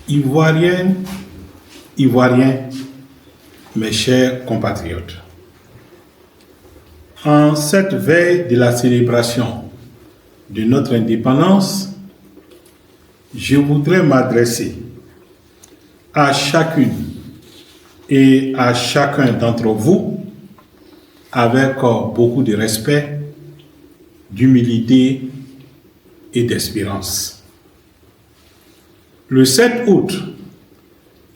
Ivoiriennes, Ivoiriens, mes chers compatriotes, en cette veille de la célébration de notre indépendance, je voudrais m'adresser à chacune et à chacun d'entre vous avec beaucoup de respect, d'humilité et d'espérance. Le 7 août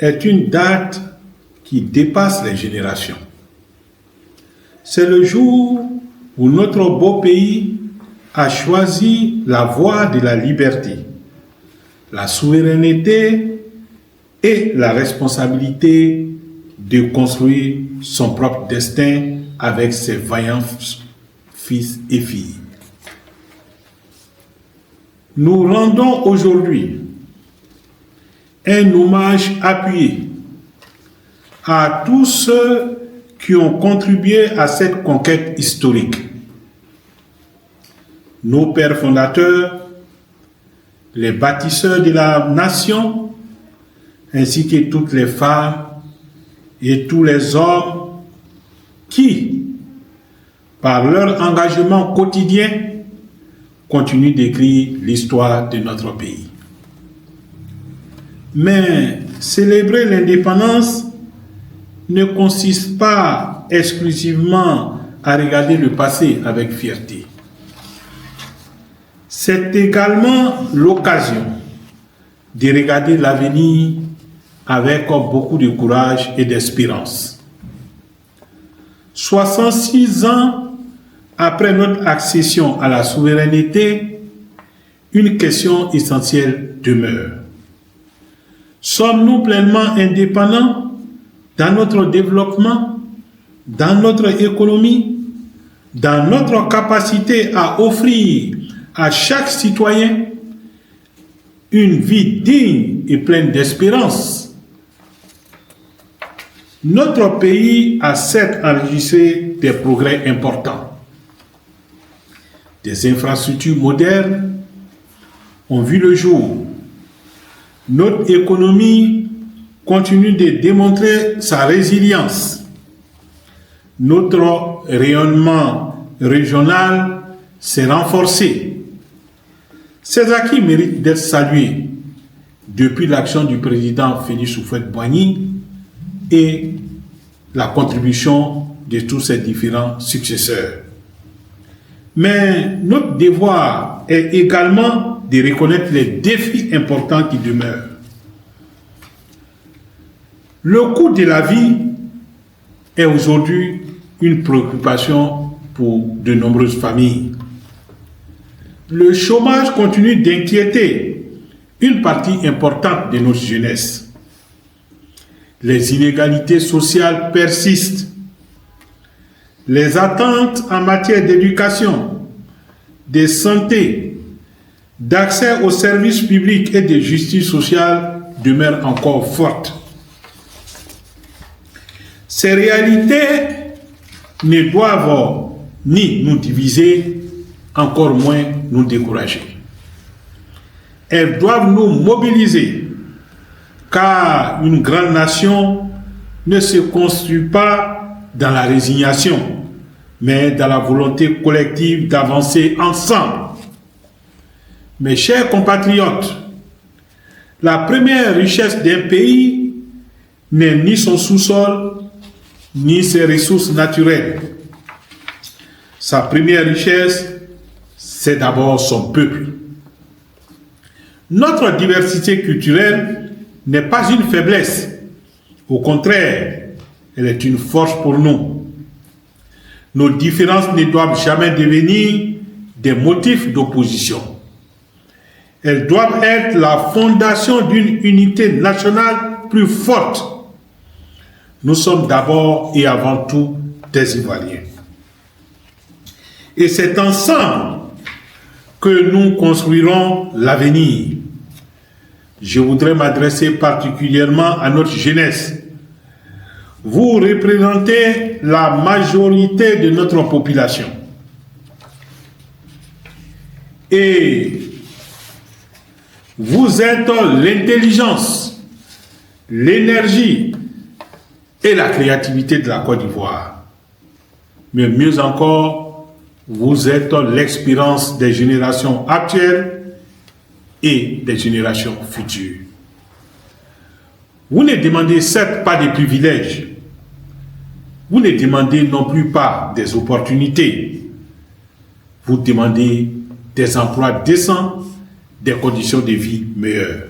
est une date qui dépasse les générations. C'est le jour où notre beau pays a choisi la voie de la liberté, la souveraineté et la responsabilité de construire son propre destin avec ses vaillants fils et filles. Nous rendons aujourd'hui un hommage appuyé à tous ceux qui ont contribué à cette conquête historique. Nos pères fondateurs, les bâtisseurs de la nation, ainsi que toutes les femmes et tous les hommes qui, par leur engagement quotidien, continuent d'écrire l'histoire de notre pays. Mais célébrer l'indépendance ne consiste pas exclusivement à regarder le passé avec fierté. C'est également l'occasion de regarder l'avenir avec beaucoup de courage et d'espérance. 66 ans après notre accession à la souveraineté, une question essentielle demeure. Sommes-nous pleinement indépendants dans notre développement, dans notre économie, dans notre capacité à offrir à chaque citoyen une vie digne et pleine d'espérance? Notre pays a certes enregistré des progrès importants. Des infrastructures modernes ont vu le jour. Notre économie continue de démontrer sa résilience. Notre rayonnement régional s'est renforcé. Ces acquis méritent d'être salués depuis l'action du président Félix Houphouët-Boigny et la contribution de tous ses différents successeurs. Mais notre devoir est également de reconnaître les défis importants qui demeurent. Le coût de la vie est aujourd'hui une préoccupation pour de nombreuses familles. Le chômage continue d'inquiéter une partie importante de notre jeunesse. Les inégalités sociales persistent. Les attentes en matière d'éducation, de santé, d'accès aux services publics et de justice sociale demeurent encore fortes. Ces réalités ne doivent ni nous diviser, encore moins nous décourager. Elles doivent nous mobiliser, car une grande nation ne se construit pas dans la résignation, mais dans la volonté collective d'avancer ensemble. Mes chers compatriotes, la première richesse d'un pays n'est ni son sous-sol, ni ses ressources naturelles. Sa première richesse, c'est d'abord son peuple. Notre diversité culturelle n'est pas une faiblesse. Au contraire, elle est une force pour nous. Nos différences ne doivent jamais devenir des motifs d'opposition. Elles doivent être la fondation d'une unité nationale plus forte. Nous sommes d'abord et avant tout des Ivoiriens. Et c'est ensemble que nous construirons l'avenir. Je voudrais m'adresser particulièrement à notre jeunesse. Vous représentez la majorité de notre population. Et vous êtes l'intelligence l'énergie et la créativité de la Côte d'Ivoire. Mais mieux encore, vous êtes l'expérience des générations actuelles et des générations futures. Vous ne demandez certes pas des privilèges, vous ne demandez non plus pas des opportunités, vous demandez des emplois décents, des conditions de vie meilleures.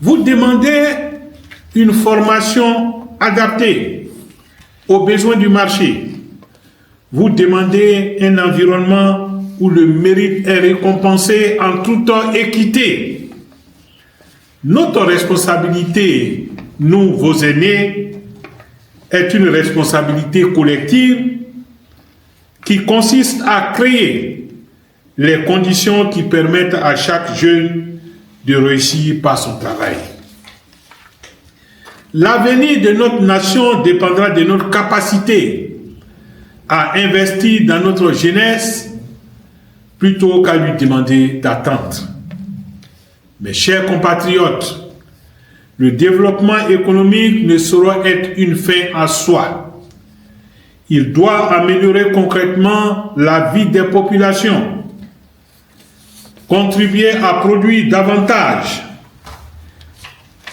Vous demandez une formation adaptée aux besoins du marché. Vous demandez un environnement où le mérite est récompensé en toute équité. Notre responsabilité, nous, vos aînés, est une responsabilité collective qui consiste à créer les conditions qui permettent à chaque jeune de réussir par son travail. L'avenir de notre nation dépendra de notre capacité à investir dans notre jeunesse plutôt qu'à lui demander d'attendre. Mes chers compatriotes, le développement économique ne saurait être une fin en soi. Il doit améliorer concrètement la vie des populations, contribuer à produire davantage.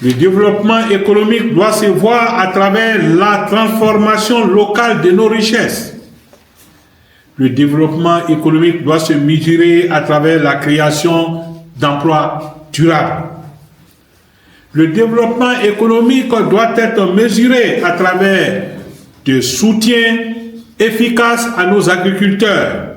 Le développement économique doit se voir à travers la transformation locale de nos richesses. Le développement économique doit se mesurer à travers la création d'emplois durables. Le développement économique doit être mesuré à travers de soutien efficace à nos agriculteurs.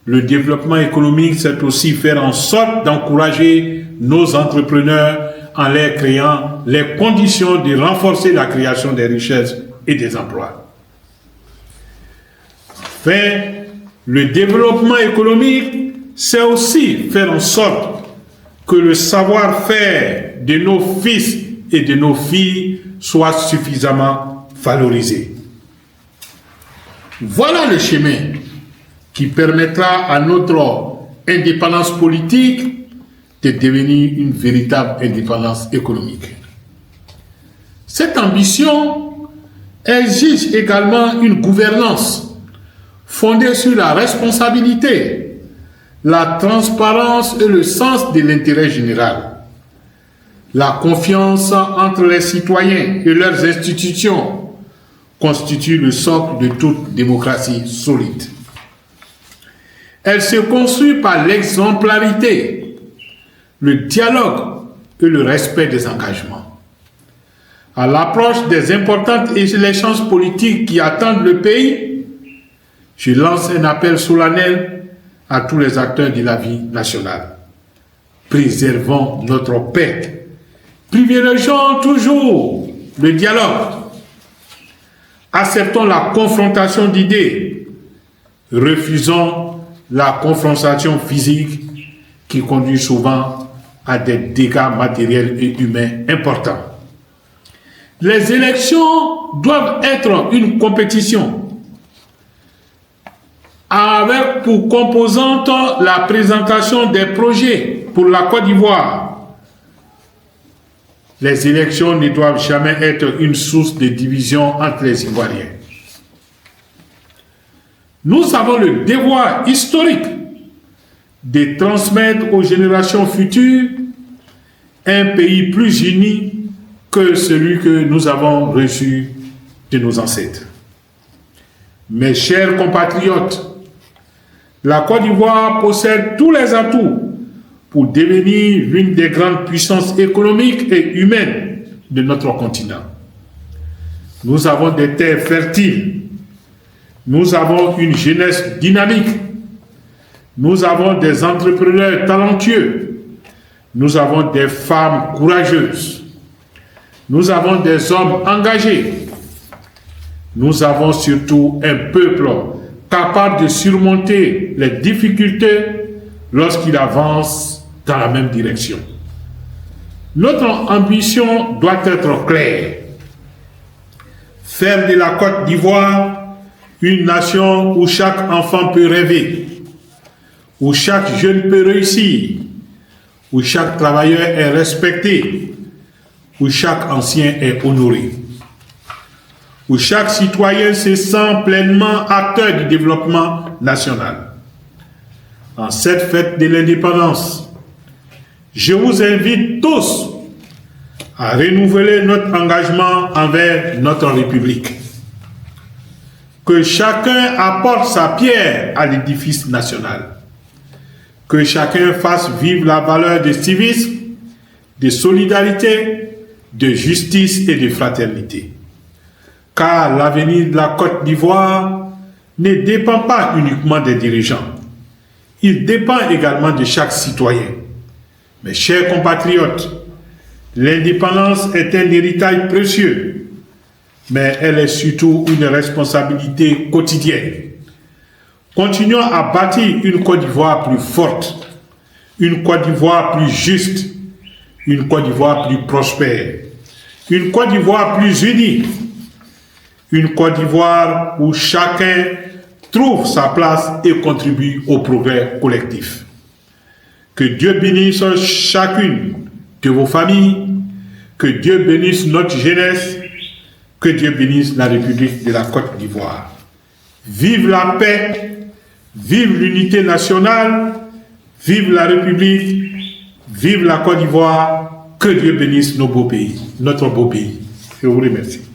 Le développement économique, c'est aussi faire en sorte d'encourager nos entrepreneurs en leur créant les conditions de renforcer la création des richesses et des emplois. Enfin, le développement économique, c'est aussi faire en sorte que le savoir-faire de nos fils et de nos filles soit suffisamment valorisé. Voilà le chemin qui permettra à notre indépendance politique de devenir une véritable indépendance économique. Cette ambition exige également une gouvernance fondée sur la responsabilité, la transparence et le sens de l'intérêt général. La confiance entre les citoyens et leurs institutions constitue le socle de toute démocratie solide. Elle se construit par l'exemplarité, le dialogue et le respect des engagements. À l'approche des importantes échéances politiques qui attendent le pays, je lance un appel solennel à tous les acteurs de la vie nationale. Préservons notre paix. Privilégions toujours le dialogue. Acceptons la confrontation d'idées. Refusons la confrontation physique qui conduit souvent à des dégâts matériels et humains importants. Les élections doivent être une compétition avec pour composante la présentation des projets pour la Côte d'Ivoire. Les élections ne doivent jamais être une source de division entre les Ivoiriens. Nous avons le devoir historique de transmettre aux générations futures un pays plus uni que celui que nous avons reçu de nos ancêtres. Mes chers compatriotes, la Côte d'Ivoire possède tous les atouts pour devenir l'une des grandes puissances économiques et humaines de notre continent. Nous avons des terres fertiles, nous avons une jeunesse dynamique, nous avons des entrepreneurs talentueux, nous avons des femmes courageuses, nous avons des hommes engagés, nous avons surtout un peuple capable de surmonter les difficultés lorsqu'il avance dans la même direction. Notre ambition doit être claire. Faire de la Côte d'Ivoire une nation où chaque enfant peut rêver, où chaque jeune peut réussir, où chaque travailleur est respecté, où chaque ancien est honoré, où chaque citoyen se sent pleinement acteur du développement national. En cette fête de l'indépendance, je vous invite tous à renouveler notre engagement envers notre République. Que chacun apporte sa pierre à l'édifice national. Que chacun fasse vivre la valeur de civisme, de solidarité, de justice et de fraternité. Car l'avenir de la Côte d'Ivoire ne dépend pas uniquement des dirigeants. Il dépend également de chaque citoyen. Mes chers compatriotes, l'indépendance est un héritage précieux, mais elle est surtout une responsabilité quotidienne. Continuons à bâtir une Côte d'Ivoire plus forte, une Côte d'Ivoire plus juste, une Côte d'Ivoire plus prospère, une Côte d'Ivoire plus unie, une Côte d'Ivoire où chacun trouve sa place et contribue au progrès collectif. Que Dieu bénisse chacune de vos familles, que Dieu bénisse notre jeunesse, que Dieu bénisse la République de la Côte d'Ivoire. Vive la paix, vive l'unité nationale, vive la République, vive la Côte d'Ivoire, que Dieu bénisse nos beaux pays, notre beau pays. Je vous remercie.